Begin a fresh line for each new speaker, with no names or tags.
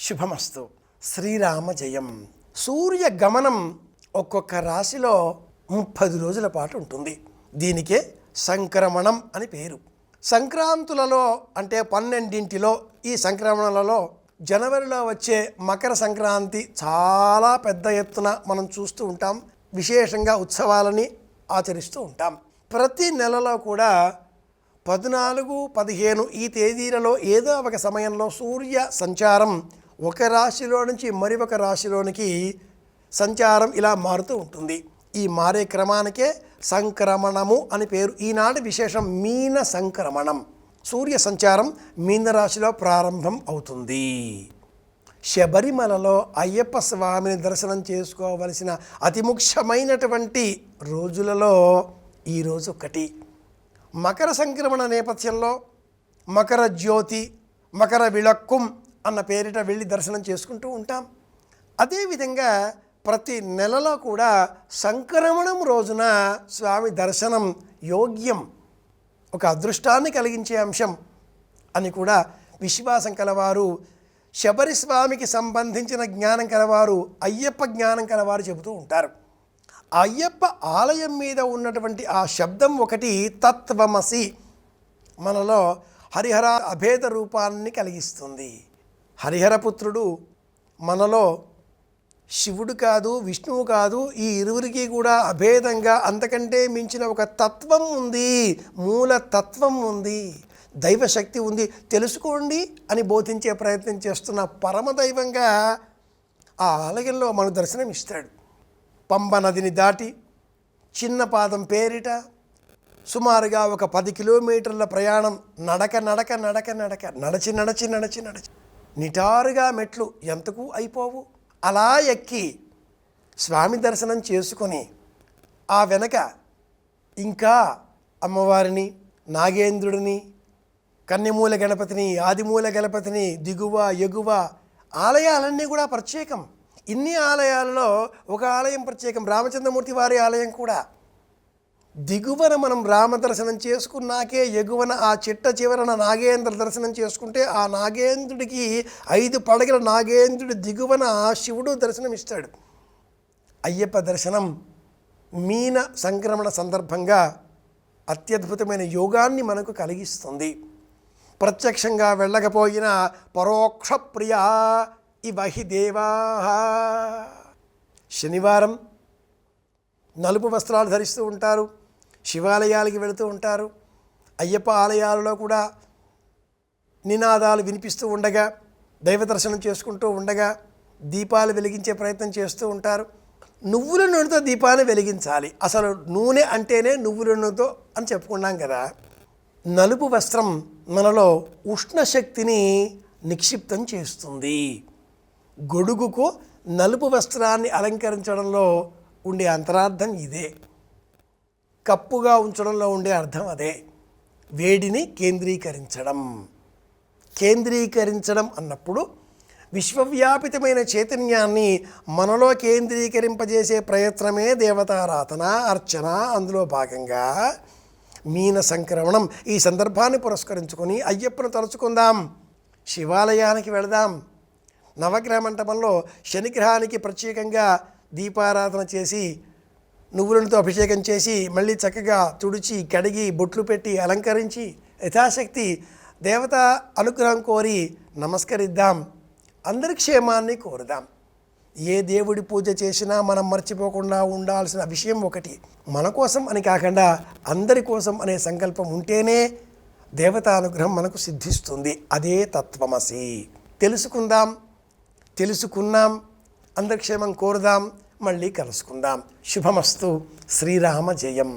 శుభమస్తు. శ్రీరామ జయం. సూర్య గమనం ఒక్కొక్క రాశిలో 30 రోజుల పాటు ఉంటుంది. దీనికే సంక్రమణం అని పేరు. సంక్రాంతులలో అంటే 12 ఈ సంక్రమణలలో జనవరిలో వచ్చే మకర సంక్రాంతి చాలా పెద్ద ఎత్తున మనం చూస్తూ ఉంటాం. విశేషంగా ఉత్సవాలని ఆచరిస్తూ ఉంటాం. ప్రతి నెలలో కూడా 14, 15 ఈ తేదీలలో ఏదో ఒక సమయంలో సూర్య సంచారం ఒక రాశిలో నుంచి మరి ఒక రాశిలోనికి సంచారం ఇలా మారుతూ ఉంటుంది. ఈ మారే క్రమానికే సంక్రమణము అని పేరు. ఈనాటి విశేషం మీన సంక్రమణం. సూర్య సంచారం మీన రాశిలో ప్రారంభం అవుతుంది. శబరిమలలో అయ్యప్ప స్వామిని దర్శనం చేసుకోవలసిన అతి ముఖ్యమైనటువంటి రోజులలో ఈరోజు ఒకటి. మకర సంక్రమణ నేపథ్యంలో మకర జ్యోతి, మకర విళక్కుం అన్న పేరిట వెళ్ళి దర్శనం చేసుకుంటూ ఉంటాం. అదేవిధంగా ప్రతి నెలలో కూడా సంక్రమణం రోజున స్వామి దర్శనం యోగ్యం, ఒక అదృష్టాన్ని కలిగించే అంశం అని కూడా విశ్వాసం కలవారు, శబరి స్వామికి సంబంధించిన జ్ఞానం కలవారు, అయ్యప్ప జ్ఞానం కలవారు చెబుతూ ఉంటారు. అయ్యప్ప ఆలయం మీద ఉన్నటువంటి ఆ శబ్దం ఒకటి తత్వమసి మనలో హరిహర అభేద రూపాన్ని కలిగిస్తుంది. హరిహరపుత్రుడు మనలో శివుడు కాదు, విష్ణువు కాదు, ఈ ఇరువురికి కూడా అభేదంగా అంతకంటే మించిన ఒక తత్వం ఉంది, మూల తత్వం ఉంది, దైవశక్తి ఉంది, తెలుసుకోండి అని బోధించే ప్రయత్నం చేస్తున్న పరమదైవంగా ఆ ఆలయంలో మన దర్శనం ఇస్తాడు. పంబ నదిని దాటి చిన్న పాదం పేరిట సుమారుగా ఒక 10 కిలోమీటర్ల ప్రయాణం నడచి నిటారుగా మెట్లు ఎంతకు అయిపోవు. అలా ఎక్కి స్వామి దర్శనం చేసుకొని ఆ వెనక ఇంకా అమ్మవారిని, నాగేంద్రుడిని, కన్యమూల గణపతిని, ఆదిమూల గణపతిని, దిగువ ఎగువ ఆలయాలన్నీ కూడా ప్రత్యేకం. ఇన్ని ఆలయాలలో ఒక ఆలయం ప్రత్యేకం, రామచంద్రమూర్తి వారి ఆలయం కూడా. దిగువన మనం రామ దర్శనం చేసుకున్నాకే ఎగువన ఆ చిట్ట చివరన నాగేంద్ర దర్శనం చేసుకుంటే ఆ నాగేంద్రుడికి 5 పడగల నాగేంద్రుడి దిగువన ఆ శివుడు దర్శనం ఇస్తాడు. అయ్యప్ప దర్శనం మీన సంక్రమణ సందర్భంగా అత్యద్భుతమైన యోగాన్ని మనకు కలిగిస్తుంది. ప్రత్యక్షంగా వెళ్ళకపోయినా పరోక్ష ప్రియా ఇవహి దేవా. శనివారం నలుపు వస్త్రాలు ధరిస్తూ ఉంటారు, శివాలయాలకి వెళుతూ ఉంటారు. అయ్యప్ప ఆలయాలలో కూడా నినాదాలు వినిపిస్తూ ఉండగా, దైవ దర్శనం చేసుకుంటూ ఉండగా దీపాలు వెలిగించే ప్రయత్నం చేస్తూ ఉంటారు. నువ్వుల నూనెతో దీపాన్ని వెలిగించాలి. అసలు నూనె అంటేనే నువ్వుల నూనెతో అని చెప్పుకున్నాం కదా. నలుపు వస్త్రం మనలో ఉష్ణశక్తిని నిక్షిప్తం చేస్తుంది. గొడుగుకు నలుపు వస్త్రాన్ని అలంకరించడంలో ఉండే అంతరార్థం ఇదే, కప్పుగా ఉంచడంలో ఉండే అర్థం అదే. వేడిని కేంద్రీకరించడం అన్నప్పుడు విశ్వవ్యాపితమైన చైతన్యాన్ని మనలో కేంద్రీకరింపజేసే ప్రయత్నమే దేవతారాధన, అర్చన. అందులో భాగంగా మీన సంక్రమణం ఈ సందర్భాన్ని పురస్కరించుకొని అయ్యప్పను తలుచుకుందాం, శివాలయానికి వెళదాం. నవగ్రహ మంటపంలో శనిగ్రహానికి ప్రత్యేకంగా దీపారాధన చేసి నువ్వులతో అభిషేకం చేసి మళ్ళీ చక్కగా తుడిచి కడిగి బొట్లు పెట్టి అలంకరించి యథాశక్తి దేవత అనుగ్రహం కోరి నమస్కరిద్దాం. అందరి క్షేమాన్ని కోరుదాం. ఏ దేవుడి పూజ చేసినా మనం మర్చిపోకుండా ఉండాల్సిన విషయం ఒకటి, మన కోసం అని కాకుండా అందరి కోసం అనే సంకల్పం ఉంటేనే దేవతా అనుగ్రహం మనకు సిద్ధిస్తుంది. అదే తత్వమసి. తెలుసుకున్నాం, అందరి క్షేమం కోరుదాం, మళ్ళీ కలుసుకుందాం. శుభమస్తు. శ్రీరామ జయం.